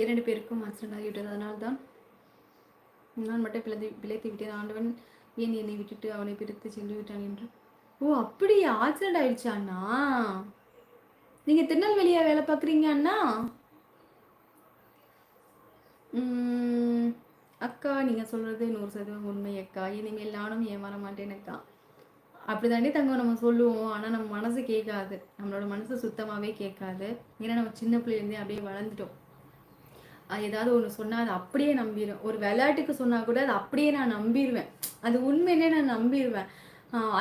2 பேருக்கும் ஆக்சிடென்ட் ஆகிவிட்டது. அதனால் தான் நான் மட்டும் பிழைத்து விட்டேன். ஆண்டவன் ஏன் என்னை விட்டுட்டு அவனை பிரித்து சென்று விட்டான் என்று. ஓ அப்படியா? ஆக்சிடென்ட் ஆயிடுச்சா அண்ணா? நீங்க திருநெல்வேலியா வேலை பார்க்குறீங்க அண்ணா? அக்கா நீங்கள் சொல்கிறது 100% உண்மை அக்கா. இனிமேல் நானும் ஏமாற மாட்டேன் அக்கா. அப்படி தாண்டி தங்கம் நம்ம சொல்லுவோம். ஆனால் நம்ம மனசு கேட்காது. நம்மளோட மனசு சுத்தமாகவே கேட்காது. ஏன்னா நம்ம சின்ன பிள்ளைலேருந்தே அப்படியே வளர்ந்துட்டோம். ஏதாவது ஒன்று சொன்னால் அதை அப்படியே நம்பிடுவேன். ஒரு விளையாட்டுக்கு சொன்னால் கூட அதை அப்படியே நான் நம்பிடுவேன். அது உண்மையிலே நான் நம்பிடுவேன்.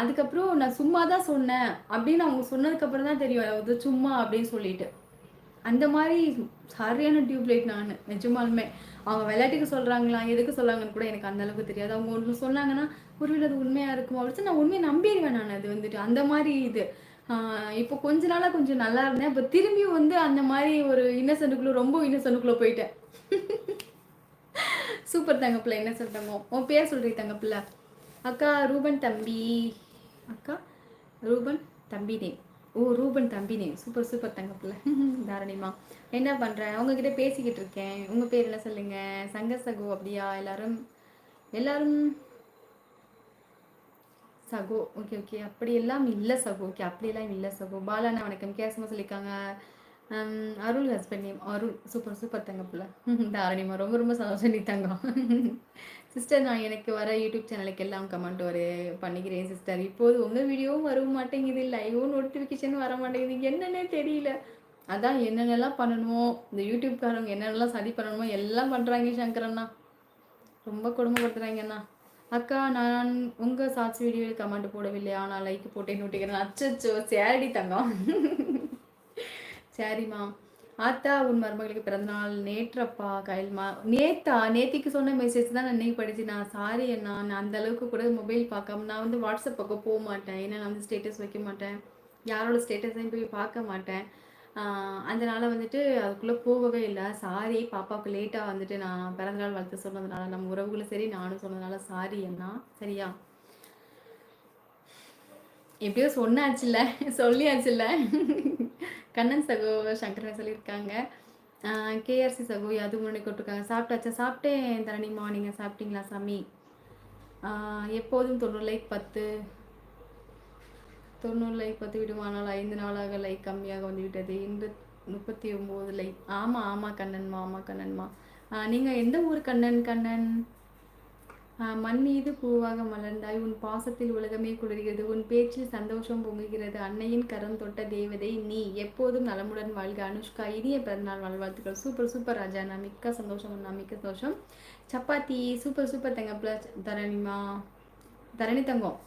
அதுக்கப்புறம் நான் சும்மா தான் சொன்னேன் அப்படின்னு அவங்க சொன்னதுக்கப்புறம் தான் தெரியும் அது சும்மா அப்படின்னு சொல்லிட்டு. அந்த மாதிரி சரியான டியூப்லைட் நான் நிஜமாலுமே. அவங்க விளையாட்டுக்கு சொல்கிறாங்களா எதுக்கு சொல்கிறாங்கன்னு கூட எனக்கு அந்த அளவுக்கு தெரியாது. அவங்க ஒன்று சொன்னாங்கன்னா ஒருவேளை அது உண்மையாக இருக்கும் அப்படின்னு நான் உண்மையை நம்பிடுவேன். நான் அது வந்துட்டு அந்த மாதிரி இது. இப்போ கொஞ்ச நாளாக கொஞ்சம் நல்லா இருந்தேன். இப்போ திரும்பியும் வந்து அந்த மாதிரி ஒரு இன்னசென்ட்டுக்குள்ளே ரொம்ப இன்னசென்ட்டுக்குள்ளே போயிட்டேன். சூப்பர் தங்கப்பிள்ள. என்ன சொல்கிறாங்க உன் பேர் சொல்கிறீ தங்கப்பிள்ள? அக்கா ரூபன் தம்பி. அக்கா ரூபன் தம்பி நேம். ஓ ரூபன் தம்பி நேம். சூப்பர் சூப்பர் தங்கப்பிள்ள. தாரணிமா என்ன பண்ணுறேன்? உங்ககிட்ட பேசிக்கிட்டு இருக்கேன். உங்கள் பேர் என்ன சொல்லுங்க? சங்கர் சகோ அப்படியா? எல்லாரும் சகோ. ஓகே ஓகே அப்படியெல்லாம் இல்லை சகோ. ஓகே அப்படியெல்லாம் இல்லை சகோ. பாலாண்ணா வணக்கம். கேசமா சொல்லியிருக்காங்க. Arul husband name Arul. Super super தங்கப்பிள்ள. தாரணிமா ரொம்ப ரொம்ப சந்தோஷம். நீ தங்கம் சிஸ்டர். நான் எனக்கு வர யூடியூப் சேனலுக்கு எல்லாம் கமெண்ட் பண்ணிக்கிறேன் சிஸ்டர். இப்போது உங்கள் வீடியோவும் வர மாட்டேங்குது, லைவும் நோட்டிஃபிகேஷன் வர மாட்டேங்குது, என்னன்னே தெரியல. அதான் என்னென்னலாம் பண்ணணுமோ இந்த யூடியூப்காரங்க என்னென்னலாம் சதி பண்ணணுமோ எல்லாம் பண்ணுறாங்க சங்கரண்ணா. ரொம்ப கொடுமைப்படுத்துகிறாங்கண்ணா. அக்கா நான் உங்கள் ஷார்ட்ஸ் வீடியோவில் கமெண்ட் போடவில்லை, ஆனால் லைக் போட்டே நோட்டிக்கிறேன். அச்சோ சேரடி தங்கம். சரிம்மா. ஆத்தா உன் மருமகளுக்கு பிறந்தநாள் நேற்றப்பா கைல்மா. நேத்திக்கு சொன்ன மெசேஜ் தான் நான் இன்னைக்கு படிச்சு. நான் சாரி அண்ணா, நான் அந்த அளவுக்கு கூட மொபைல் பார்க்காம நான் வந்து வாட்ஸ்அப் பக்கம் போக மாட்டேன். ஏன்னா நான் வந்து ஸ்டேட்டஸ் வைக்க மாட்டேன், யாரோட ஸ்டேட்டஸையும் போய் பார்க்க மாட்டேன். அதனால வந்துட்டு அதுக்குள்ளே போகவே இல்லை. சாரி பாப்பாவுக்கு லேட்டாக வந்துட்டு நான் பிறந்தநாள் வாழ்த்து சொன்னதுனால, நம்ம உறவுகளும் சரி நானும் சொன்னதுனால சாரி அண்ணா. சரியா? எப்படியோ சொன்னாச்சுல்ல, சொல்லியாச்சுல்ல. கண்ணன் சகோ சங்கரன் சொல்லியிருக்காங்க. கேஆர்சி சகோ அது முன்னாடி கொட்டிருக்காங்க. சாப்பிட்டாச்சா? சாப்பிட்டேன் தரணிமா. நீங்கள் சாப்பிட்டீங்களா சாமி? எப்போதும் 90 லைக் 10 விடுமானால் 5 நாளாக லைக் கம்மியாக வந்துவிட்டது. இன்று 39 லைக். ஆமாம் கண்ணன்மா. நீங்கள் எந்த ஊர் கண்ணன்? மண் மீது பூவாக மலர்ந்தாய், உன் பாசத்தில் உலகமே குளிர்கிறது, உன் பேச்சில் சந்தோஷம் பொங்குகிறது, அன்னையின் கரம் தொட்ட தேவதை நீ, எப்போதும் நலமுடன் வாழ்க. அனுஷ்கா இனிய பிறந்தநாள் நல்வாழ்த்துக்கள். சூப்பர் சூப்பர் ராஜா. நான் மிக்க சந்தோஷம் அண்ணா, மிக்க சந்தோஷம். சப்பாத்தி சூப்பர் சூப்பர் தங்க ப்ளஸ் தரணிமா. தரணி தங்கம்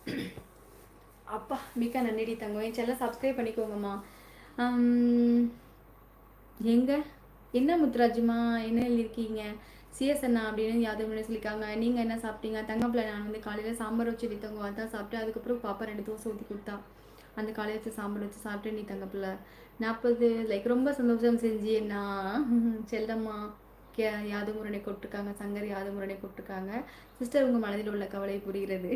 அப்பா மிக்க நன்றிடி தங்கம். என் சேனலை சப்ஸ்கிரைப் பண்ணிக்கோங்கம்மா. எங்க என்ன முத்துராஜுமா என்ன எழுதியிருக்கீங்க? சிஎஸ் அண்ணா அப்படின்னு யாதவ் சொல்லியிருக்காங்க. நீங்கள் என்ன சாப்பிட்டீங்க? தங்கப்பிள்ளை நான் வந்து காலையில் சாம்பார் வச்சு தங்க அதான் சாப்பிட்டு, அதுக்கப்புறம் பாப்பா 2 தோசை ஊற்றி கொடுத்தா, அந்த காலையில் வச்சு சாம்பார் வச்சு சாப்பிட்டு நீ தங்கப்பிள்ளை 40 லைக் ரொம்ப சந்தோஷம் செஞ்சு என்ன செல்லம்மா யாதமுரணை கொட்டிருக்காங்க. சங்கர் யாதமுரணை கொட்டிருக்காங்க. சிஸ்டர் உங்கள் மனதில் உள்ள கவலை புரிகிறது.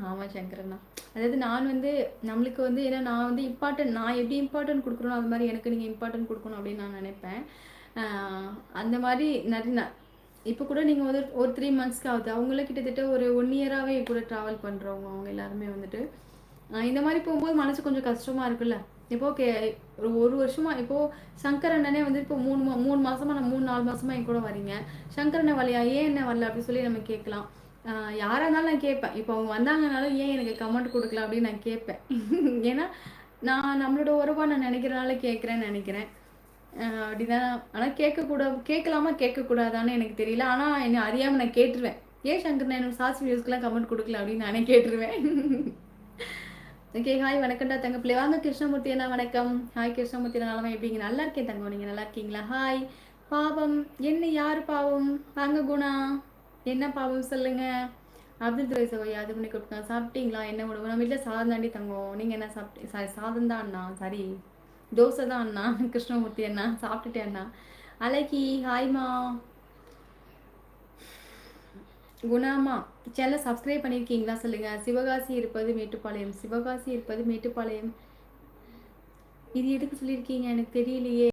ஆமாம் சங்கரண்ணா. அதாவது நான் வந்து நம்மளுக்கு வந்து ஏன்னா நான் வந்து இம்பார்ட்டன்ட், நான் எப்படி இம்பார்ட்டன்ட் கொடுக்குறோம் அது மாதிரி எனக்கு நீங்கள் இம்பார்ட்டன்ட் கொடுக்கணும் அப்படின்னு நான் நினைப்பேன். அந்த மாதிரி நிறைய இப்போ கூட நீங்கள் வந்து ஒரு 3 மந்த்ஸ்க்கு ஆகுது, அவங்கள கிட்டத்தட்ட ஒரு 1 இயராகவே கூட ட்ராவல் பண்ணுறவங்க அவங்க எல்லாருமே வந்துட்டு இந்த மாதிரி போகும்போது மனசு கொஞ்சம் கஷ்டமாக இருக்குல்ல. இப்போது ஒரு வருஷமாக இப்போது சங்கர் அண்ணனே வந்து இப்போ 3 மாதமாக நான் 3-4 மாதமாக என் கூட வரீங்க. சங்கர் அண்ணன் வரலையா, ஏன் என்ன வரல அப்படின்னு சொல்லி நம்ம கேட்கலாம். யாராக இருந்தாலும் நான் கேட்பேன். இப்போ அவங்க வந்தாங்கனாலும் ஏன் எனக்கு கமெண்ட் கொடுக்கல அப்படின்னு நான் கேட்பேன். ஏன்னா நான் நம்மளோட உறவாக நான் நினைக்கிறனால கேட்குறேன்னு நினைக்கிறேன். அப்படிதான். ஆனால் கேட்கலாமா கேட்கக்கூடாதான்னு எனக்கு தெரியல. ஆனால் என்ன அறியாமல் நான் கேட்டுருவேன். ஏன் சங்கர் நான் ஷார்ட்ஸ் வீடியோஸ்க்குலாம் கமெண்ட் கொடுக்கல அப்படின்னு நானே கேட்டுருவேன். Okay hi வணக்கம்டா Thangapillai. வாங்க கிருஷ்ணமூர்த்தி அண்ணா வணக்கம். ஹாய் கிருஷ்ணமூர்த்தி நலமா எப்படிங்க? நல்லா இருக்கேன் தங்கம். நீங்கள் நல்லா இருக்கீங்களா? ஹாய். பாவம் என்ன? யார் பாவம்? வாங்க குணா. என்ன பாவம் சொல்லுங்க. அப்துல் துரை சகோ அது பண்ணி கொடுத்தாங்க. சாப்பிட்டீங்களா? என்ன உணவு? நம்ம வீட்டில் சாதம் தாண்டி தங்கம். நீங்கள் என்ன சாப்பிட்டீங்க? சாரி சாதம் தான் அண்ணா. சாரி தோசை தான் அண்ணா. கிருஷ்ணமூர்த்தி அண்ணா சாப்பிட்டுட்டேன் அண்ணா. அழகி ஹாய்மா. குணாமா சேனலை சப்ஸ்கிரைப் பண்ணியிருக்கீங்களா சொல்லுங்கள். சிவகாசி இருப்பது மேட்டுப்பாளையம். இது எதுக்கு சொல்லியிருக்கீங்க எனக்கு தெரியலையே.